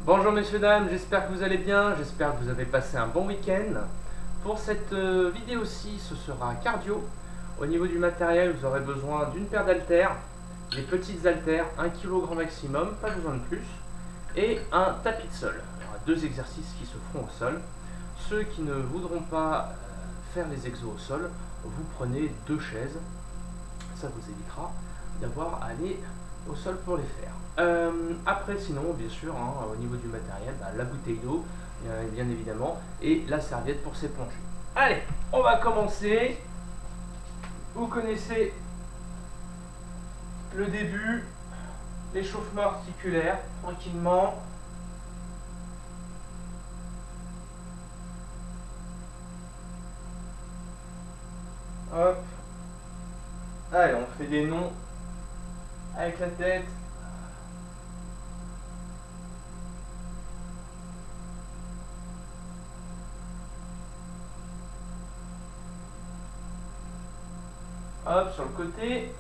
Bonjour messieurs dames, j'espère que vous allez bien, j'espère que vous avez passé un bon week-end. Pour cette vidéo-ci, ce sera cardio. Au niveau du matériel, vous aurez besoin d'une paire d'haltères, des petites haltères, 1 kg grand maximum, pas besoin de plus, et un tapis de sol. Il y aura deux exercices qui se feront au sol. Ceux qui ne voudront pas faire les exos au sol, vous prenez deux chaises, ça vous évitera d'avoir à aller au sol pour les faire. Après, sinon, bien sûr, au niveau du matériel, la bouteille d'eau, bien évidemment, et la serviette pour s'éponger. Allez, on va commencer. Vous connaissez le début, l'échauffement articulaire, tranquillement. Hop. Allez, on fait des noms avec la tête. Hop, sur le côté.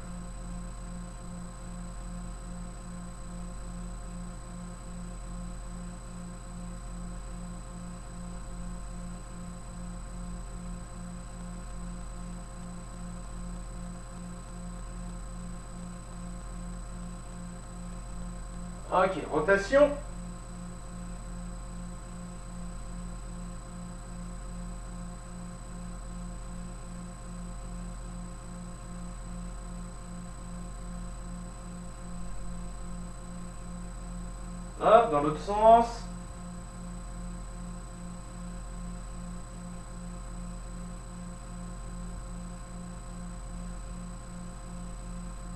Ok, rotation. Hop, dans l'autre sens.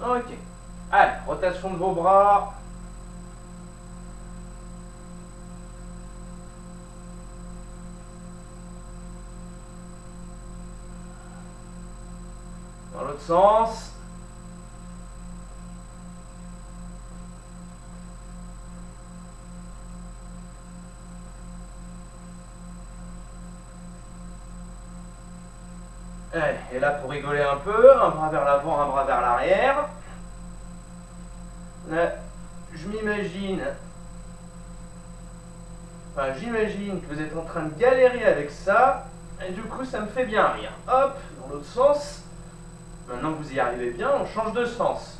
Ok. Allez, rotation de vos bras. Dans l'autre sens. Allez, et là, pour rigoler un peu, un bras vers l'avant, un bras vers l'arrière. Là, je m'imagine... Enfin, j'imagine que vous êtes en train de galérer avec ça. Et du coup, ça me fait bien rire. Hop, dans l'autre sens. Maintenant que vous y arrivez bien, on change de sens.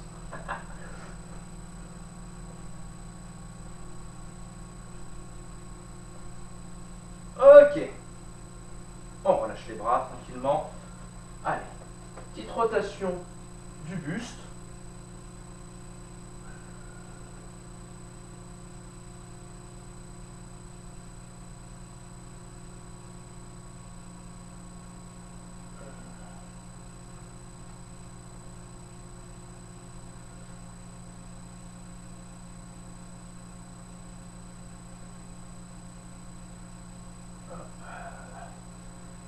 Ok. On relâche les bras tranquillement. Allez, petite rotation du buste.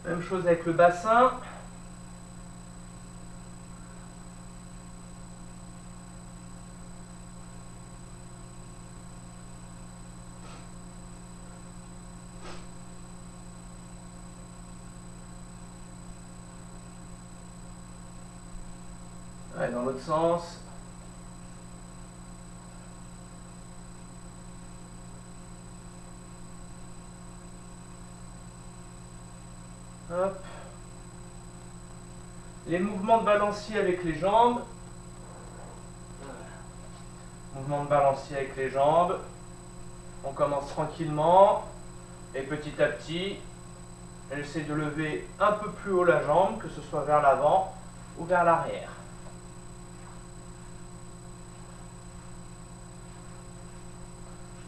Même chose avec le bassin. Ouais, dans l'autre sens. Hop. Les mouvements de balancier avec les jambes. Mouvement de balancier avec les jambes. On commence tranquillement. Et petit à petit, j'essaie de lever un peu plus haut la jambe, que ce soit vers l'avant ou vers l'arrière.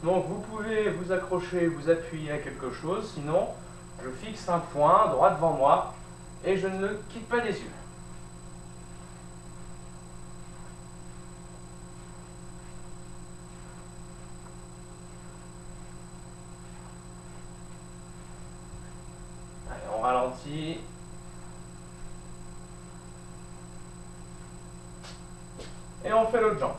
Donc vous pouvez vous accrocher, vous appuyer à quelque chose, sinon je fixe un point droit devant moi et je ne quitte pas les yeux. Allez, on ralentit. Et on fait l'autre jambe.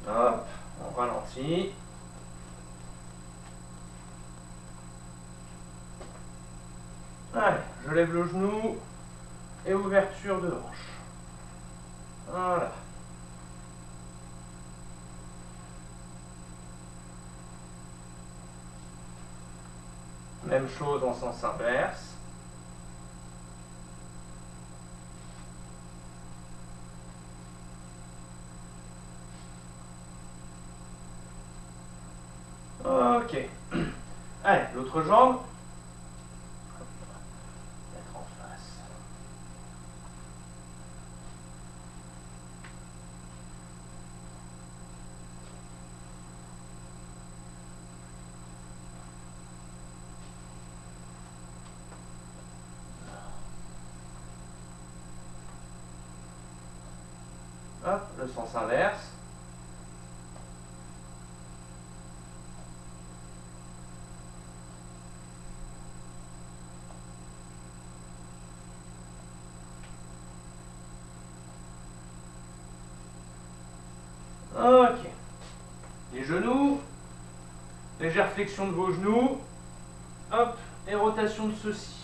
Hop, on ralentit. Allez, je lève le genou et ouverture de hanche. Voilà. Même chose en sens inverse. Ok. Allez, l'autre jambe. Mettre en face. Hop, le sens inverse. Ok. Les genoux. Légère flexion de vos genoux. Hop, et rotation de ceux-ci.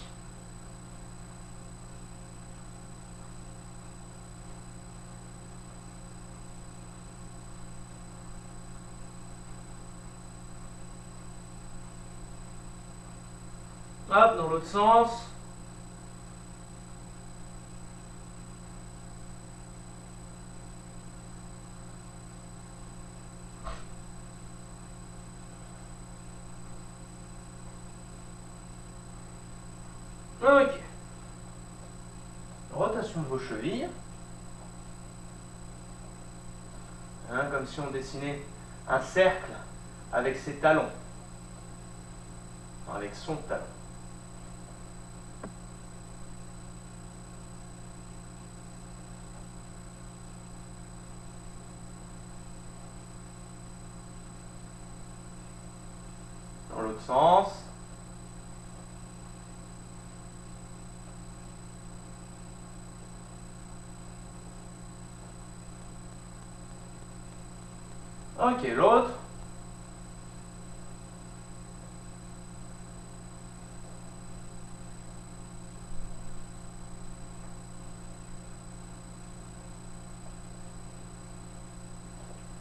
Hop, dans l'autre sens. Ok. Rotation de vos chevilles. Hein, comme si on dessinait un cercle avec ses talons. Avec son talon. Dans l'autre sens. Ok, l'autre.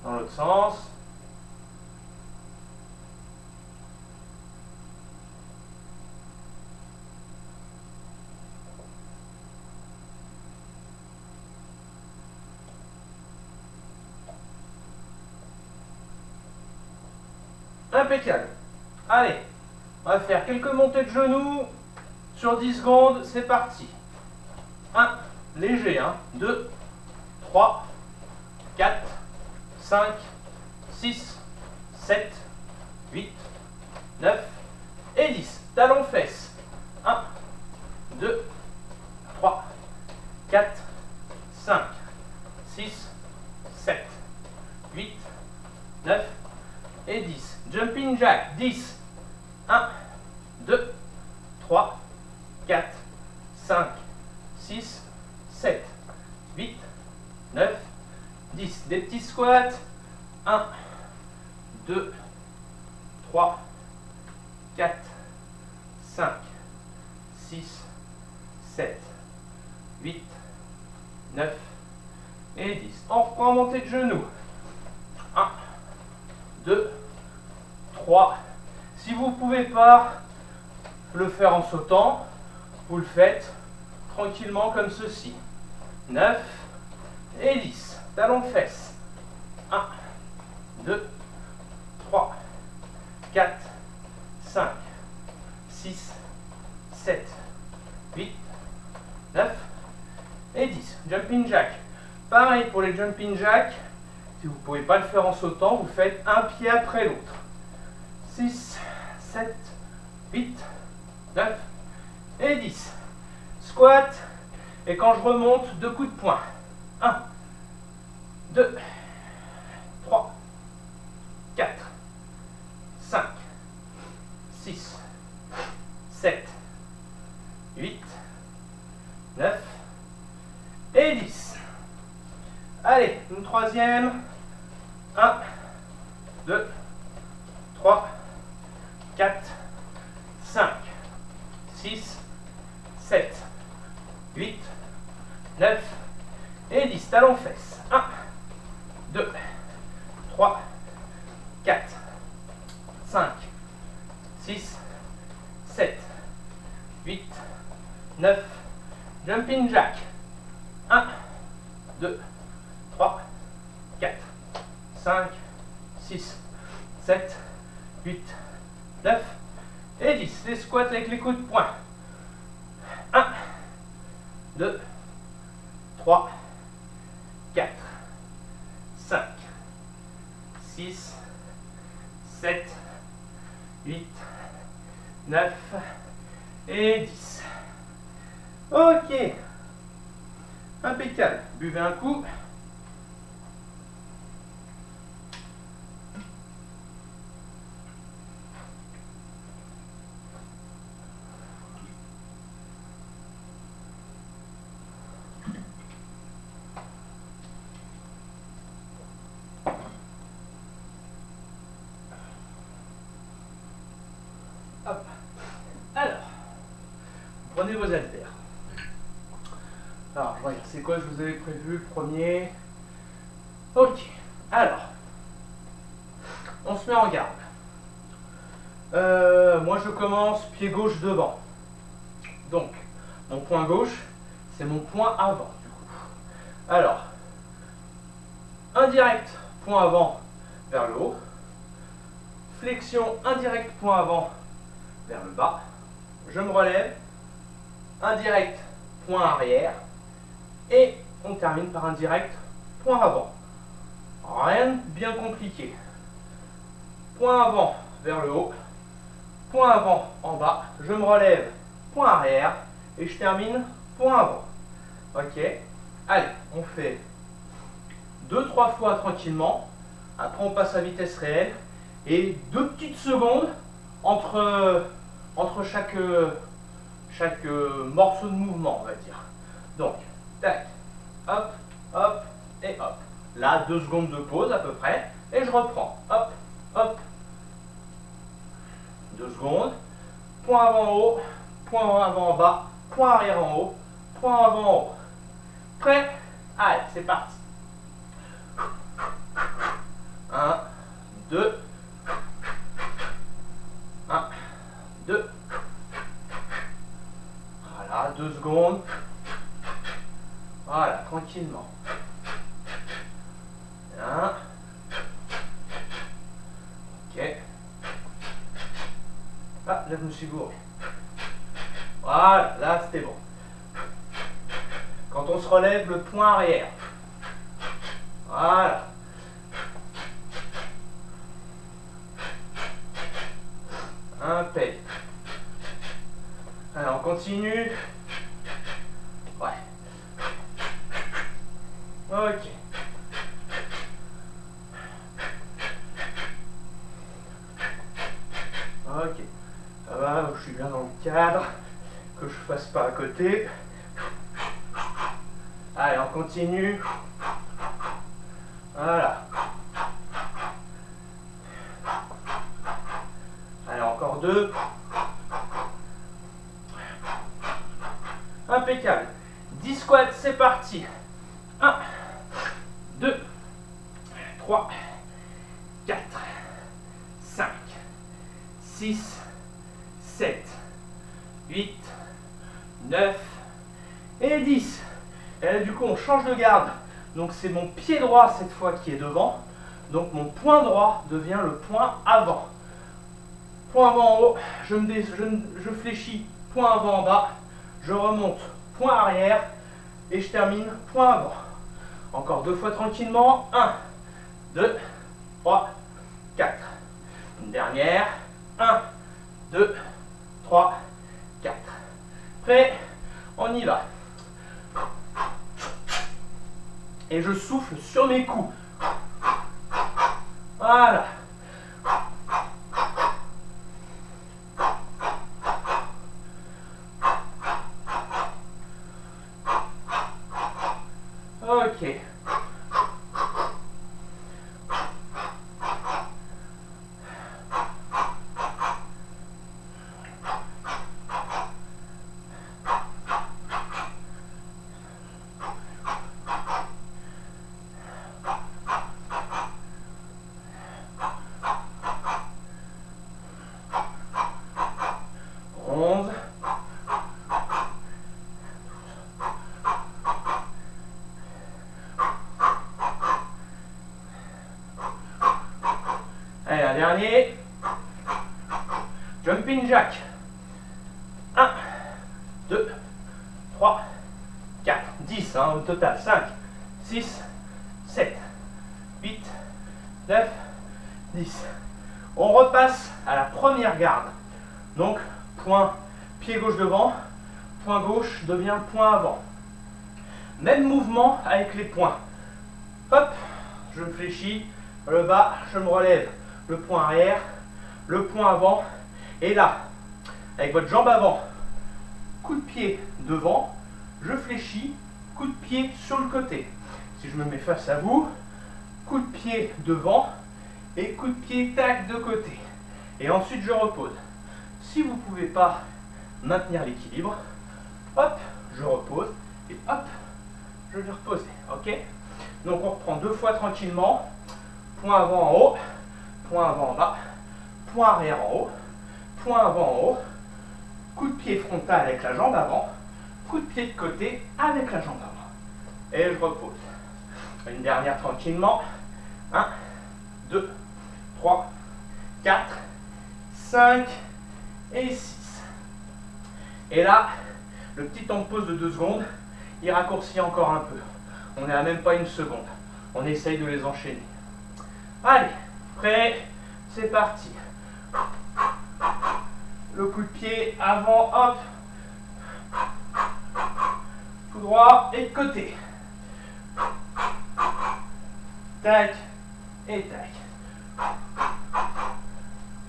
Dans l'autre sens. Impeccable. Allez, on va faire quelques montées de genoux sur 10 secondes. C'est parti. 1, léger, 2, 3, 4, 5, 6, 7, 8, 9 et 10. Talons fesses. 1, 2, 3, 4, 5, 6, 7, 8, 9 et 10. Jumping jack, 10. 1, 2, 3, 4, 5, 6, 7, 8, 9, 10. Des petits squats. 1, 2, 3, 4, 5, 6, 7, 8, 9 et 10. On reprend montée de genoux. 1, 2, 3. Si vous ne pouvez pas le faire en sautant, vous le faites tranquillement comme ceci. 9 et 10. Talons de fesses. 1, 2, 3, 4, 5, 6, 7, 8, 9 et 10. Jumping jack. Pareil pour les jumping jack. Si vous ne pouvez pas le faire en sautant, vous faites un pied après l'autre. 6, 7, 8, 9 et 10. Squat. Et quand je remonte, 2 coups de poing. 1, 2, 3, 4, 5, 6, 7, 8, 9 et 10. Allez, une troisième. 1, 2, 3, 4, 5, 6, 7, 8, 9 et 10. Talons fesses. 1, 2, 3, 4, 5, 6, 7, 8, 9, jumping jack. 1, 2, 3, 4, 5, 6, 7, 8, 9 et 10. Les squats avec les coups de poing. 1, 2, 3, 4, 5, 6, 7, 8, 9 et 10. Ok. Impeccable. Buvez un coup. Hop. Alors, prenez vos haltères. Alors, voyons, c'est quoi je vous avais prévu le premier? Ok. Alors, on se met en garde. Moi, je commence pied gauche devant. Donc, mon point gauche, c'est mon point avant. Du coup. Alors, indirect, point avant vers le haut. Flexion, indirect, point avant vers le bas. Je me relève. Indirect, point arrière. Et on termine par indirect, point avant. Rien de bien compliqué. Point avant vers le haut. Point avant en bas. Je me relève, point arrière. Et je termine, point avant. Ok. Allez, on fait 2-3 fois tranquillement. Après, on passe à vitesse réelle. Et 2 petites secondes entre chaque morceau de mouvement, on va dire. Donc, tac, hop, hop et hop. Là, 2 secondes de pause à peu près. Et je reprends. Hop, hop. 2 secondes. Point avant en haut, point avant en bas, point arrière en haut, point avant en haut. Prêt? Allez, c'est parti. 1, 2, 1, 2. Voilà, 2 secondes. Voilà, tranquillement. 1. Ok. Ah, là, je me suis gouré. Voilà, là, c'était bon. Quand on se relève, le point arrière. Voilà. Impec. Alors, on continue. Ouais. Ok. Ok. Ça va, je suis bien dans le cadre. Que je fasse pas à côté. Allez, on continue. Voilà. Allez, encore 2. Impeccable. 10 squats, c'est parti. 1, 2, 3, 4, 5, 6, 7, 8, 9 et 10. Et là, du coup, on change de garde. Donc, c'est mon pied droit cette fois qui est devant. Donc, mon point droit devient le point avant. Point avant en haut, je fléchis, point avant en bas. Je remonte, point arrière. Et je termine, point avant. Encore 2 fois tranquillement. 1, 2, 3, 4. Une dernière. 1, 2, 3, 4. Prêt? On y va. Et je souffle sur mes coups. Voilà. Ok. Jumping jack. 1, 2, 3, 4, 10 au total. 5, 6, 7, 8, 9, 10. On repasse à la première garde. Donc, point pied gauche devant, point gauche devient point avant. Même mouvement avec les points. Hop, je me fléchis, le bas, je me relève. Le point arrière, le point avant. Et là, avec votre jambe avant, coup de pied devant, je fléchis, coup de pied sur le côté. Si je me mets face à vous, coup de pied devant et coup de pied tac de côté. Et ensuite je repose. Si vous ne pouvez pas maintenir l'équilibre, hop, je repose et hop, je vais reposer. Ok? Donc on reprend 2 fois tranquillement. Point avant en haut, point avant en bas, point arrière en haut, point avant en haut, coup de pied frontal avec la jambe avant, coup de pied de côté avec la jambe avant. Et je repose. Une dernière tranquillement. 1, 2, 3, 4, 5 et 6. Et là, le petit temps de pause de 2 secondes, il raccourcit encore un peu. On n'est à même pas une seconde. On essaye de les enchaîner. Allez, prêt, c'est parti. Le coup de pied avant, hop. Tout droit et de côté. Tac et tac.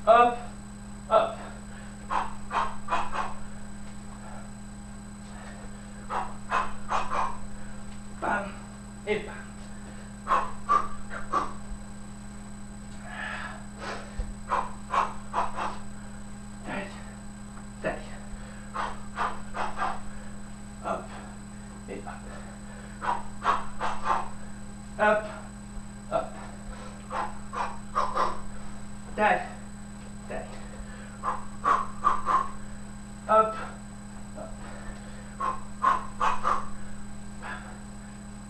Hop, hop. Bam et bam. Tac, tac. Hop et hop. Hop, hop. Tac, tac. Hop, hop.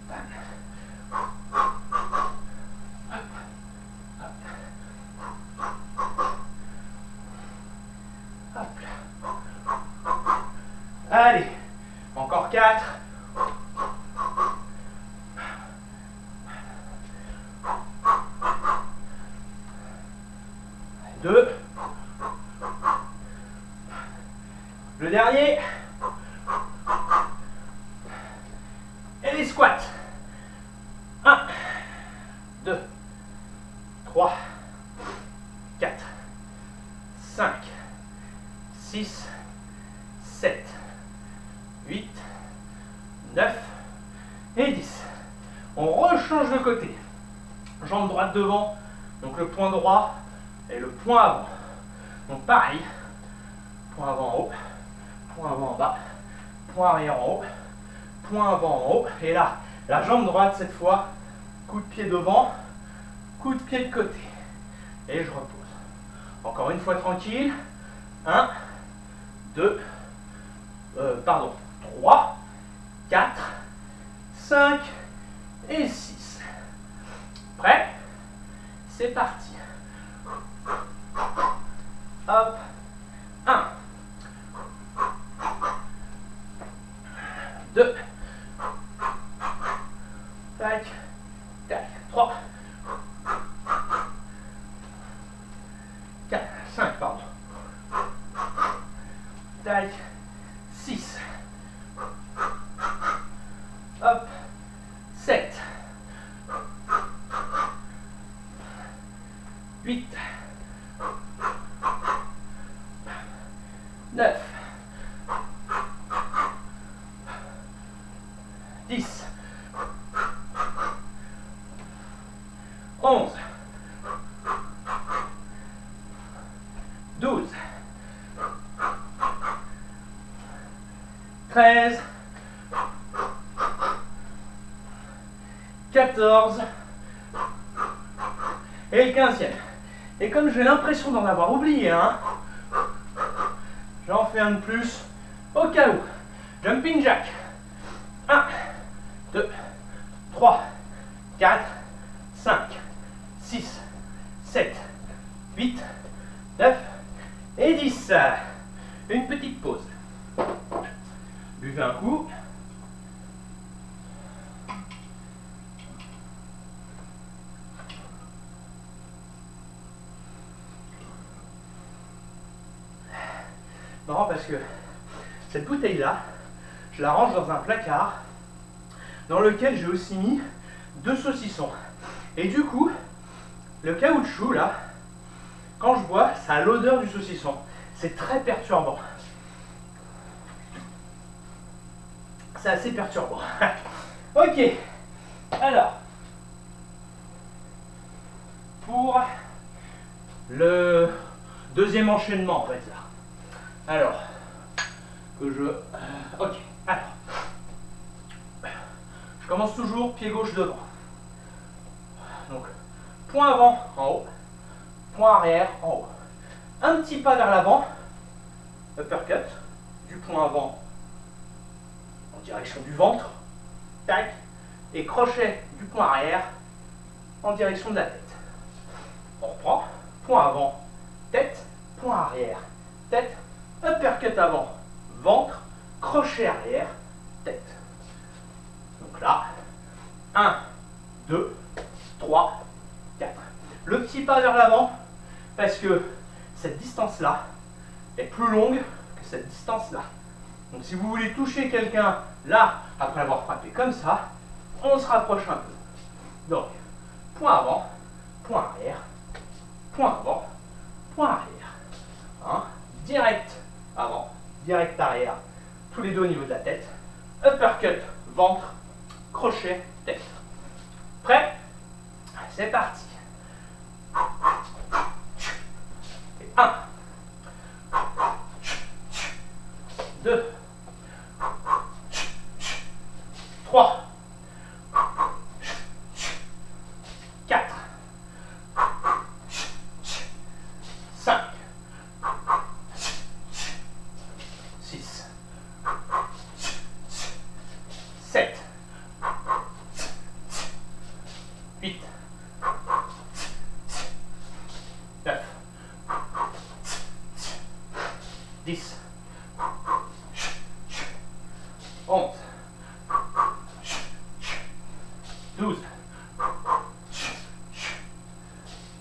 Bam, hop, hop. Hop là. Allez, encore 4. 2. Le dernier. Et les squats. 1, 2, 3, 4, 5, 6, 7, 8, 9 et 10. On rechange de côté. Jambe droite devant, donc le point droit et le point avant. Donc pareil, point avant en haut, point avant en bas, point arrière en haut, point avant en haut. Et là, la jambe droite cette fois, coup de pied devant, coup de pied de côté. Et je repose. Encore une fois tranquille. 1, 2, 3, 4, 5 et 6. Prêt? C'est parti. Hop. 1, 2, tac, tac, 3, 4, 5, pardon. Tac, 6. Hop, 7. 8. 9. 10. 11. 12. 13. 14. Et le 15e. Et comme j'ai l'impression d'en avoir oublié un, j'en fais un de plus au cas où. Jumping jack. 1, 2, 3, 4, 5, 6, 7, 8, 9 et 10. Une petite pause. Buvez un coup. Marrant parce que cette bouteille-là, je la range dans un placard dans lequel j'ai aussi mis 2 saucissons. Et du coup, le caoutchouc là, quand je bois, ça a l'odeur du saucisson. C'est très perturbant. C'est assez perturbant. Ok. Alors, pour le deuxième enchaînement, on va dire. Alors, que je... ok, alors. Je commence toujours pied gauche devant. Donc, point avant en haut, point arrière en haut. Un petit pas vers l'avant, uppercut, du point avant en direction du ventre, tac, et crochet du point arrière en direction de la tête. On reprend, point avant, tête, point arrière, tête, uppercut avant, ventre, crochet arrière, tête. Donc là, 1, 2, 3, 4. Le petit pas vers l'avant, parce que cette distance-là est plus longue que cette distance-là. Donc si vous voulez toucher quelqu'un là, après avoir frappé comme ça, on se rapproche un peu. Donc, point avant, point arrière, point avant, point arrière. Hein, direct avant, direct arrière, tous les deux au niveau de la tête. Uppercut, ventre, crochet, tête. Prêt? C'est parti. Et 1, 2, 3, 4, 5, 6, 7, 8, 9, 10, 11, 12,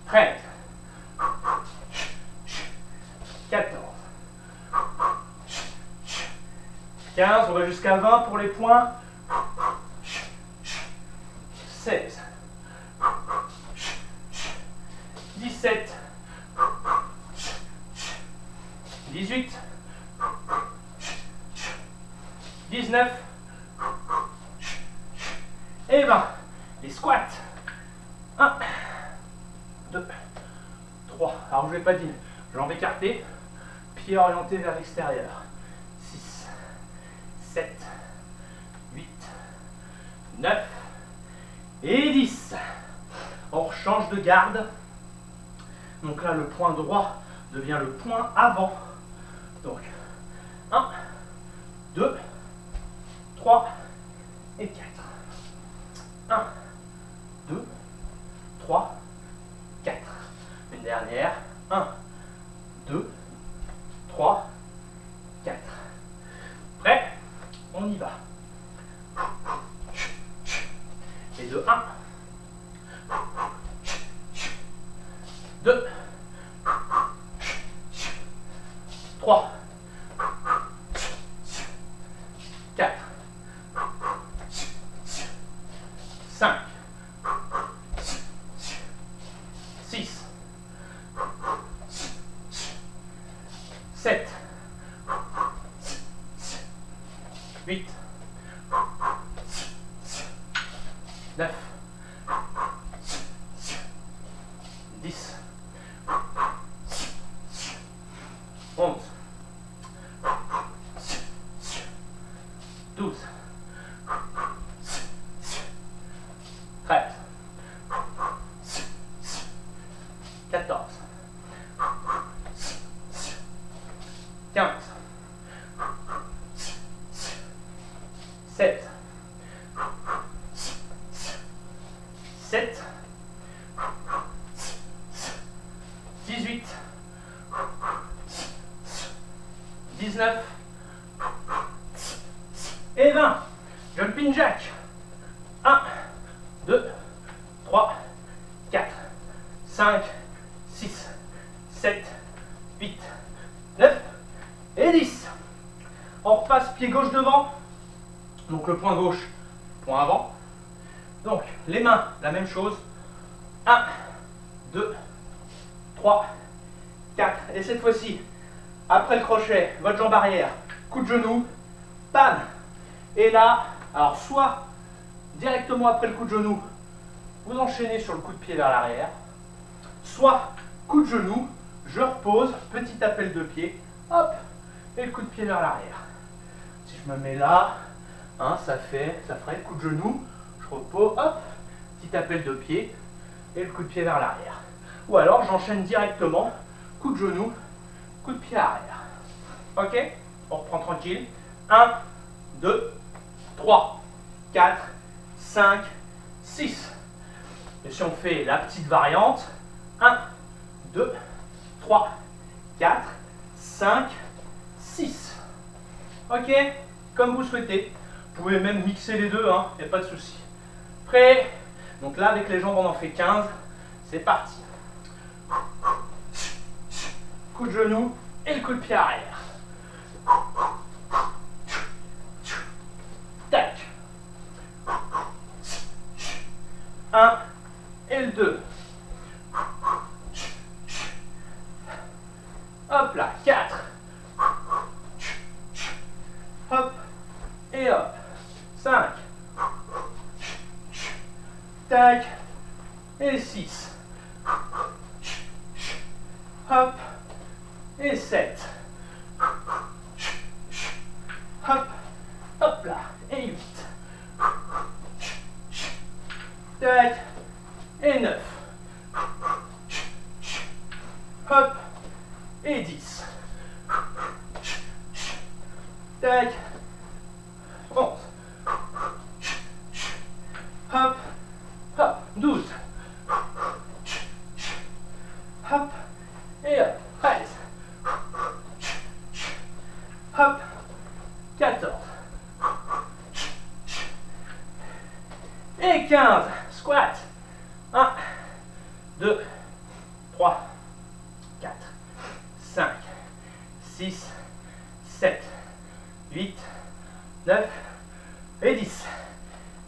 13, 14, 15, on va jusqu'à 20 pour les points, 16, 17, 18, 19 et 20. Les squats. 1, 2, 3. Alors je ne vais pas dire. Jambes écartées, pieds orientés vers l'extérieur. 6, 7, 8, 9 et 10. On rechange de garde. Donc là, le point droit devient le point avant. Donc, 1, 2, 3 et 4. 1, 2, 3, 4. Une dernière. 1, 2, 3, 4. Prêt? On y va. Et de 1, 2, 3, 4, 5, 6, 7, 8, 9, 10, 11, 12, 13, 14, 15, 7, 7, 18, 19 et 20. Jumping jack. 1, 2, 3, 4, 5, 6, 7, 8, 9 et 10. On repasse pied gauche devant. Donc le point gauche, point avant. Donc les mains, la même chose. 1, 2, 3, 4. Et cette fois-ci, après le crochet, votre jambe arrière, coup de genou, panne. Et là, alors soit directement après le coup de genou, vous enchaînez sur le coup de pied vers l'arrière, soit coup de genou, je repose, petit appel de pied, hop, et le coup de pied vers l'arrière. Si je me mets là, hein, ça ferait le coup de genou, je repose, hop, petit appel de pied, et le coup de pied vers l'arrière. Ou alors j'enchaîne directement, coup de genou, coup de pied arrière. Ok? On reprend tranquille. 1, 2, 3, 4, 5, 6. Et si on fait la petite variante, 1, 2, 3, 4, 5, 6. Ok? Comme vous souhaitez. Vous pouvez même mixer les deux, hein, il n'y a pas de souci. Prêt? Donc là, avec les jambes, on en fait 15. C'est parti. Coup de genou et le coup de pied arrière. Tac. 1 et le 2. Hop là, 4. Hop et hop. 5. Tac. Et 6. Hop. Et 7. Hop. Hop là. Et 8. Tac. Et 9. Hop. Et 10. Tac. 11. Hop. Hop. 12. Hop. Et hop. 13. Hop. 14. Et 15. Squat. 1, 2, 3, 4, 5, 6, 7, 8, 9 et 10.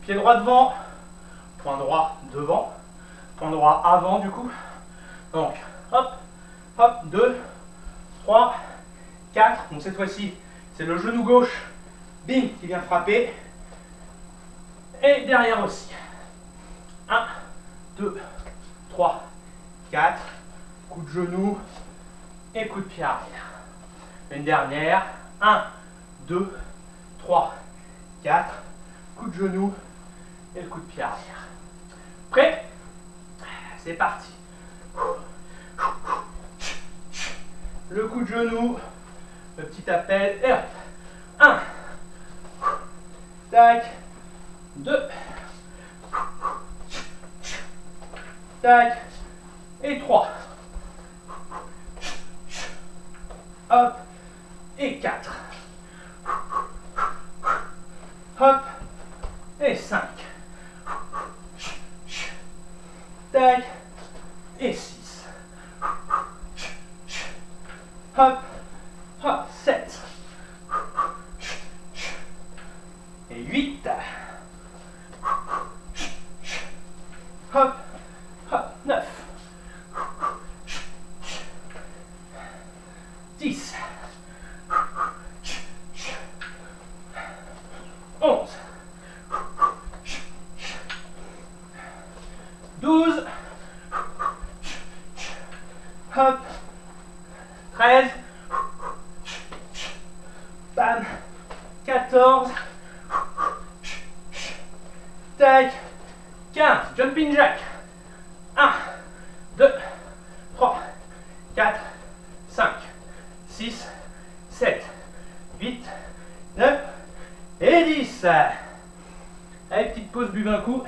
Pied droit devant, point droit devant, point droit avant du coup. Donc, hop, hop, 2, 3, 4. Donc cette fois-ci, c'est le genou gauche, bing, qui vient frapper. Et derrière aussi. 1, 2, 3, 4. Coup de genou et coup de pied arrière. Une dernière. 1, 2, 3, 4. Coup de genou et le coup de pied arrière. Prêt? C'est parti. Le coup de genou, le petit appel et hop. 1. Tac. 2. Tac. Et 3. Hop. Et 4. Hop. Et 5. Tac. Et 6. Hop. Hop. 7. Et 8. Hop. Hop. 9. 10. 11. 12. Hop. 13. Bam. 14. Tac. 15. Jumping jack. 1, 2, 3, 4, 5, 6, 7, 8, 9 et 10. Allez, petite pause, buvez un coup.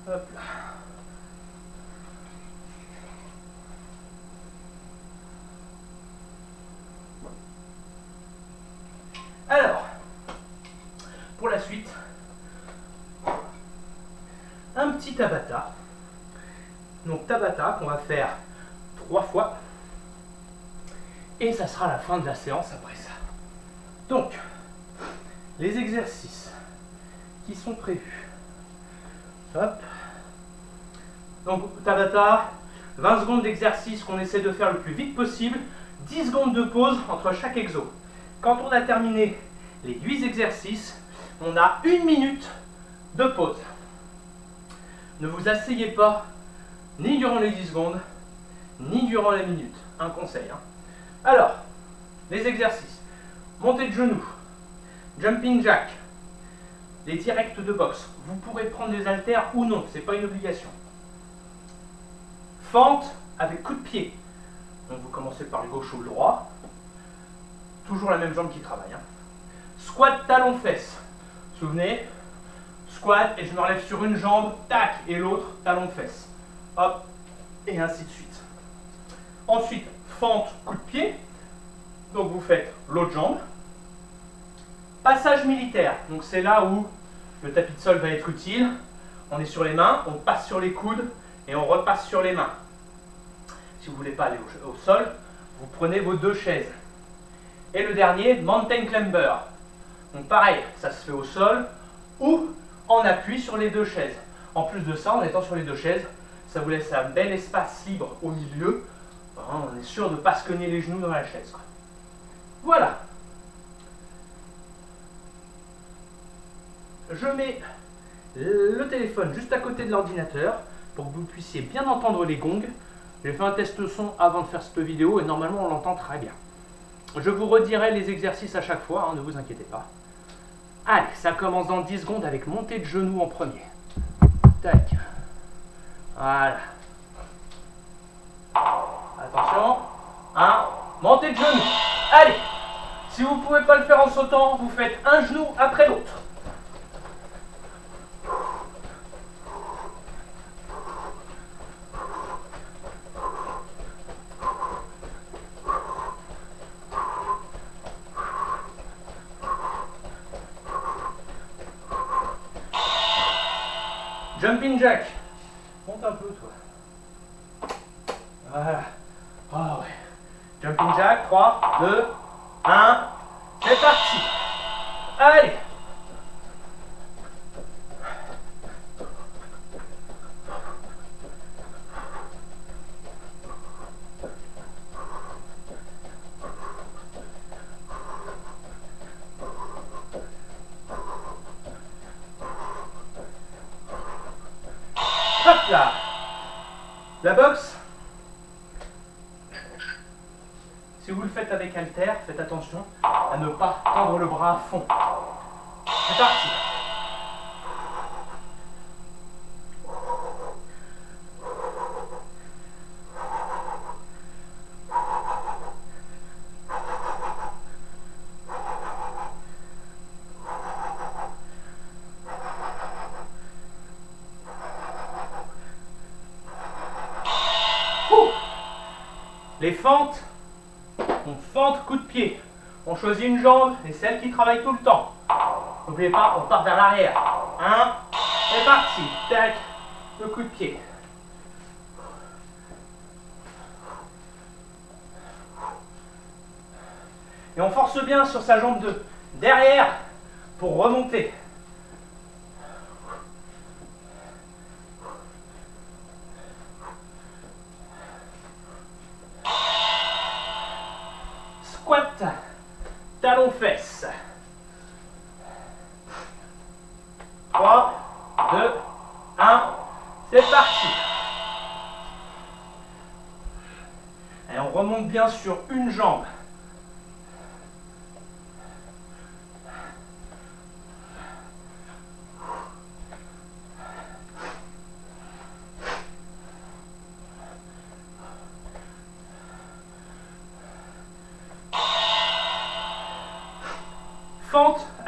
Hop là. Alors, pour la suite, un petit Tabata. Donc Tabata qu'on va faire 3 fois. Et ça sera la fin de la séance après ça. Donc, les exercices qui sont prévus. Hop. Donc Tabata, 20 secondes d'exercice qu'on essaie de faire le plus vite possible, 10 secondes de pause entre chaque exo. Quand on a terminé les 8 exercices, on a 1 minute de pause. Ne vous asseyez pas ni durant les 10 secondes, ni durant la minute. Un conseil. Alors, les exercices. Montée de genoux, jumping jack, les directs de boxe. Vous pourrez prendre des haltères ou non, ce n'est pas une obligation. Fente avec coup de pied. Donc vous commencez par le gauche ou le droit. Toujours la même jambe qui travaille. Squat talon-fesse. Souvenez, squat et je me relève sur une jambe, tac, et l'autre talon-fesse. Hop, et ainsi de suite. Ensuite, fente, coup de pied. Donc vous faites l'autre jambe. Passage militaire. Donc c'est là où le tapis de sol va être utile. On est sur les mains, on passe sur les coudes et on repasse sur les mains. Si vous ne voulez pas aller au sol, vous prenez vos 2 chaises. Et le dernier, mountain climber. Donc pareil, ça se fait au sol ou en appui sur les 2 chaises. En plus de ça, en étant sur les 2 chaises, ça vous laisse un bel espace libre au milieu. On est sûr de ne pas se cogner les genoux dans la chaise. Voilà. Je mets le téléphone juste à côté de l'ordinateur pour que vous puissiez bien entendre les gongs. J'ai fait un test son avant de faire cette vidéo et normalement on l'entend très bien. Je vous redirai les exercices à chaque fois, ne vous inquiétez pas. Allez, ça commence dans 10 secondes avec montée de genoux en premier. Tac. Voilà. Attention. Montée de genoux. Allez. Si vous ne pouvez pas le faire en sautant, vous faites un genou après l'autre. Jumping jack. Monte un peu, toi. Voilà. Oh, ouais. Jumping jack. 3, 2, 1. C'est parti. Allez. Hop là. La boxe, si vous le faites avec haltère, faites attention à ne pas tendre le bras à fond. C'est parti. Les fentes, on fente coup de pied. On choisit une jambe et celle qui travaille tout le temps. N'oubliez pas, on part vers l'arrière. C'est parti. Tac, le coup de pied. Et on force bien sur sa jambe de derrière pour remonter. Squat, talon fesse. 3, 2, 1, c'est parti. Et on remonte bien sur une jambe.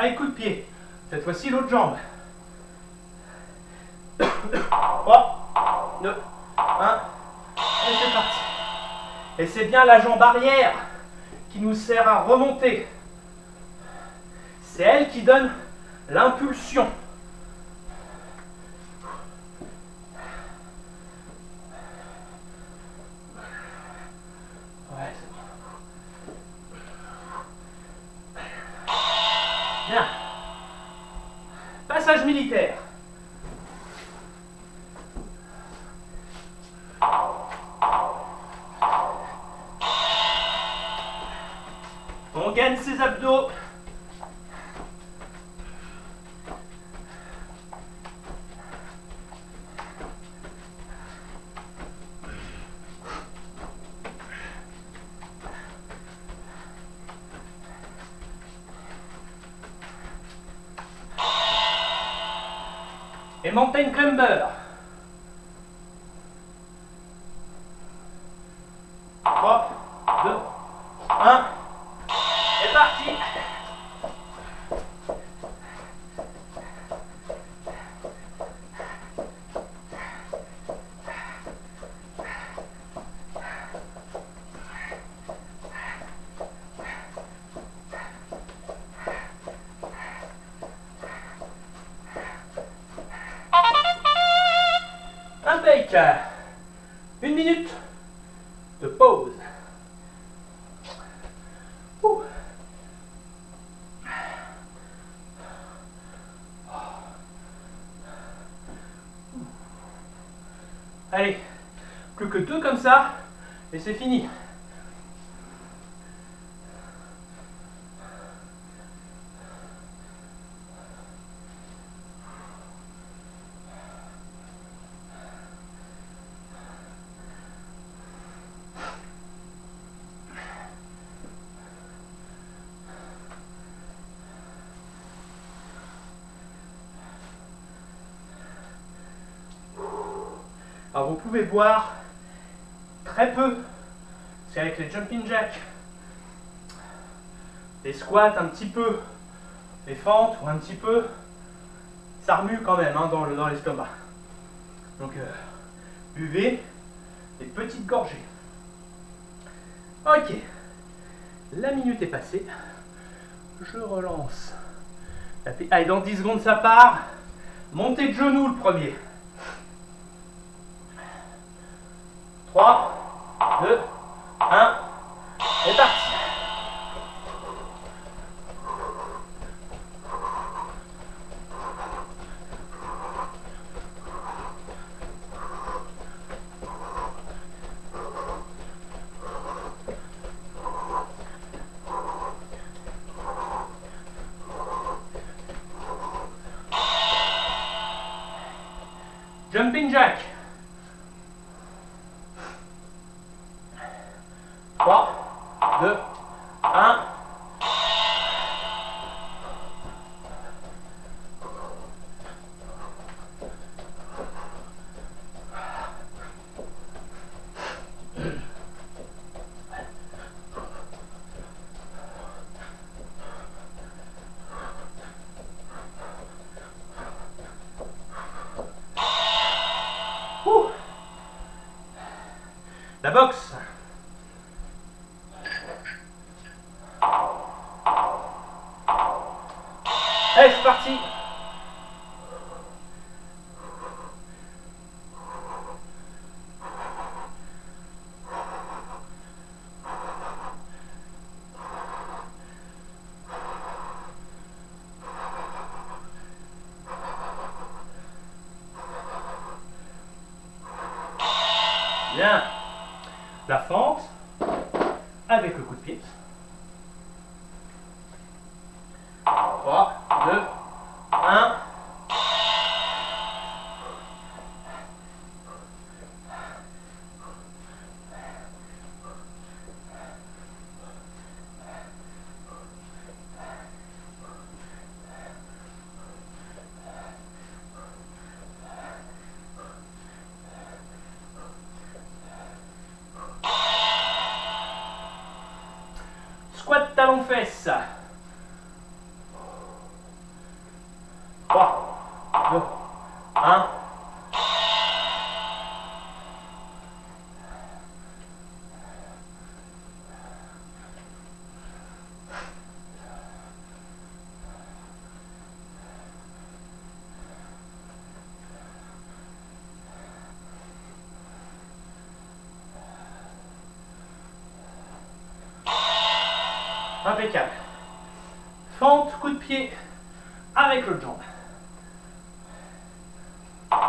Avec coup de pied. Cette fois-ci l'autre jambe. 3, 2, 1. Et c'est parti. Et c'est bien la jambe arrière qui nous sert à remonter. C'est elle qui donne l'impulsion. Ouais, c'est bon. Bien. Passage militaire. On gagne ses abdos. Et mountain climber. 3, 2, 1. C'est parti. Impeccable. 1 minute de pause. Ouh. Allez, plus que 2 comme ça, et c'est fini. Alors vous pouvez voir très peu, c'est avec les jumping jacks, les squats un petit peu, les fentes ou un petit peu, ça remue quand même hein, dans l'estomac. Donc buvez des petites gorgées. Ok, la minute est passée, je relance. Allez, dans 10 secondes ça part, montez de genoux le premier. 3, 2, 1, c'est parti. Jumping jack. 3, 2, 1. La boxe. Allez, c'est parti. Bien. La fente avec le coup de pied. 3, 2, 1. Squat talon-fesse. 3, 2, 1. Impeccable. Fente, coup de pied avec l'autre jambe. 1.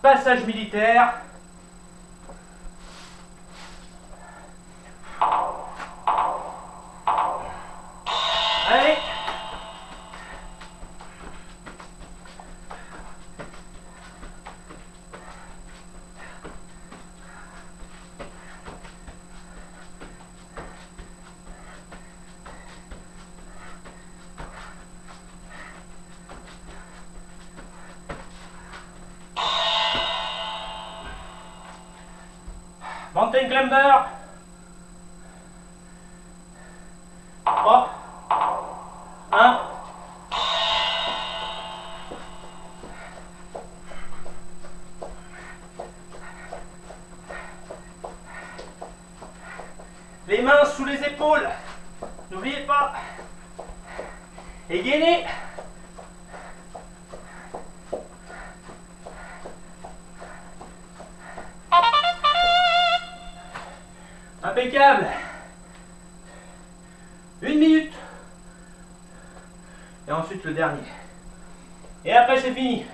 Passage militaire. Allez. Mountain climber. 3, 1. Les mains sous les épaules. N'oubliez pas. Et gainez. Impeccable. 1 minute. Et ensuite le dernier. Et après c'est fini.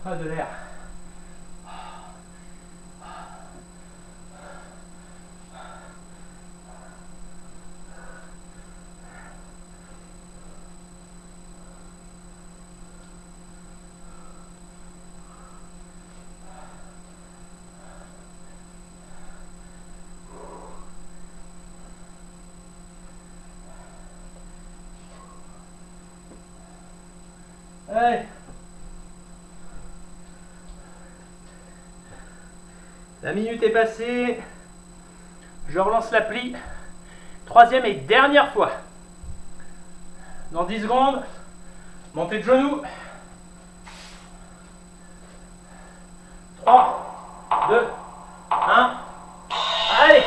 Pas de l'air. Allez. La minute est passée. Je relance l'appli. 3e et dernière fois. Dans 10 secondes. Montée de genou. 3, 2, 1. Allez.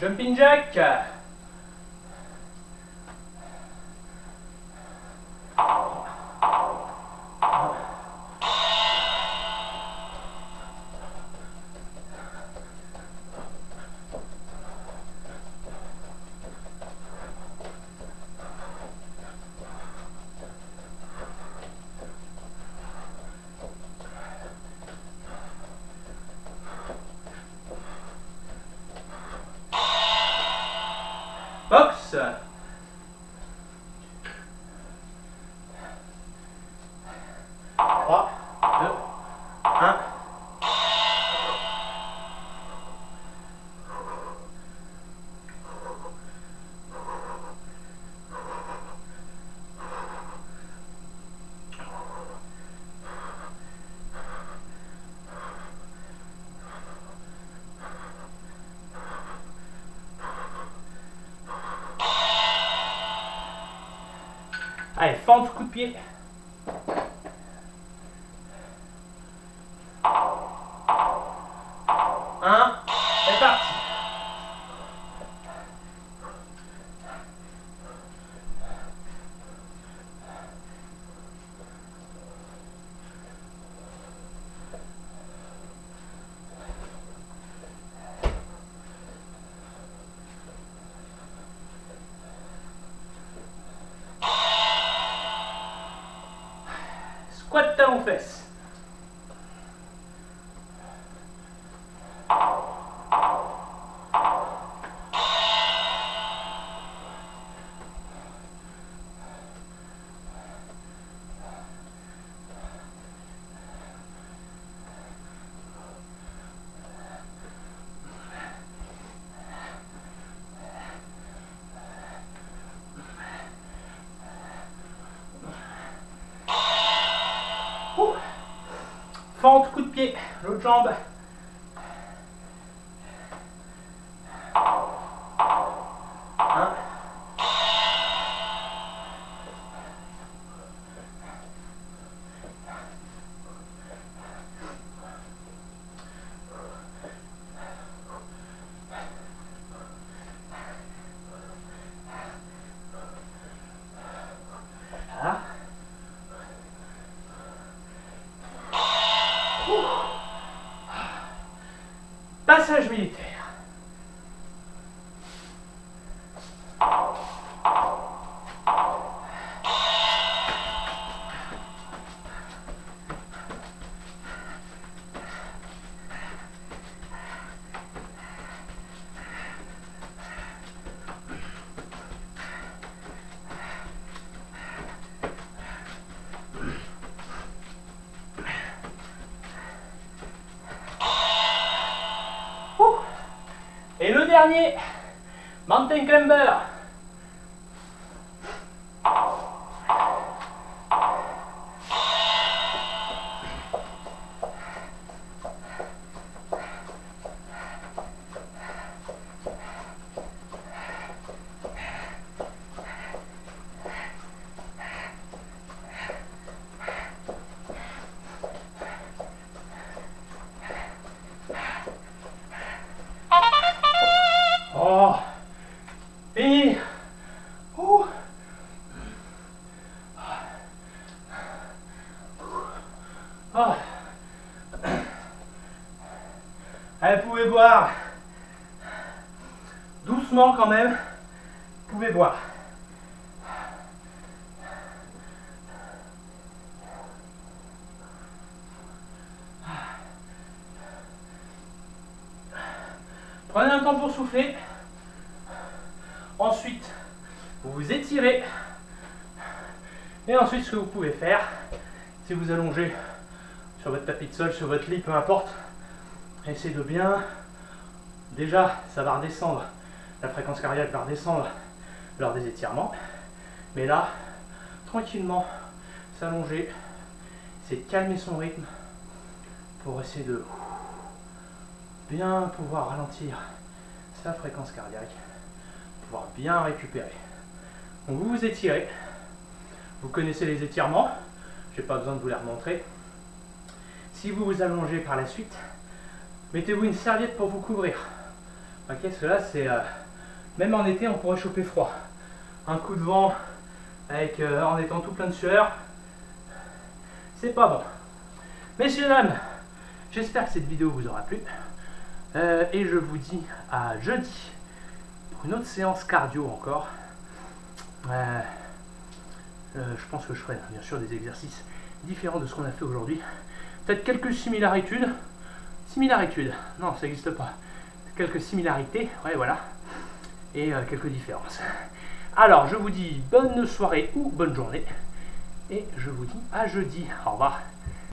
Jumping jack. 1. Box. 3, 2, 1. Allez, fente, coup de pied. 1, c'est parti. talons fesses. Fente, coup de pied, l'autre jambe. Un. Voilà. Passage militaire. Et le dernier, Mountain Climber. Oh, et oh. Oh. Allez, vous pouvez boire. Doucement quand même. Vous pouvez boire. Prenez un temps pour souffler. Ensuite, vous vous étirez. Et ensuite, ce que vous pouvez faire, c'est vous allonger sur votre tapis de sol, sur votre lit, peu importe. Essayez de bien. Déjà, ça va redescendre. La fréquence cardiaque va redescendre lors des étirements. Mais là, tranquillement, s'allonger, c'est calmer son rythme pour essayer de bien pouvoir ralentir sa fréquence cardiaque, pouvoir bien récupérer. Donc vous vous étirez, vous connaissez les étirements, je n'ai pas besoin de vous les remontrer. Si vous vous allongez par la suite, mettez-vous une serviette pour vous couvrir. Ok, parce que là, c'est même en été, on pourrait choper froid. Un coup de vent avec, en étant tout plein de sueur, c'est pas bon. Messieurs, dames, j'espère que cette vidéo vous aura plu. Et je vous dis à jeudi pour une autre séance cardio encore. Je pense que je ferai bien sûr des exercices différents de ce qu'on a fait aujourd'hui. Peut-être quelques similarités. Non, ça n'existe pas. Quelques similarités, ouais, voilà. Et quelques différences. Alors, je vous dis bonne soirée ou bonne journée. Et je vous dis à jeudi. Au revoir.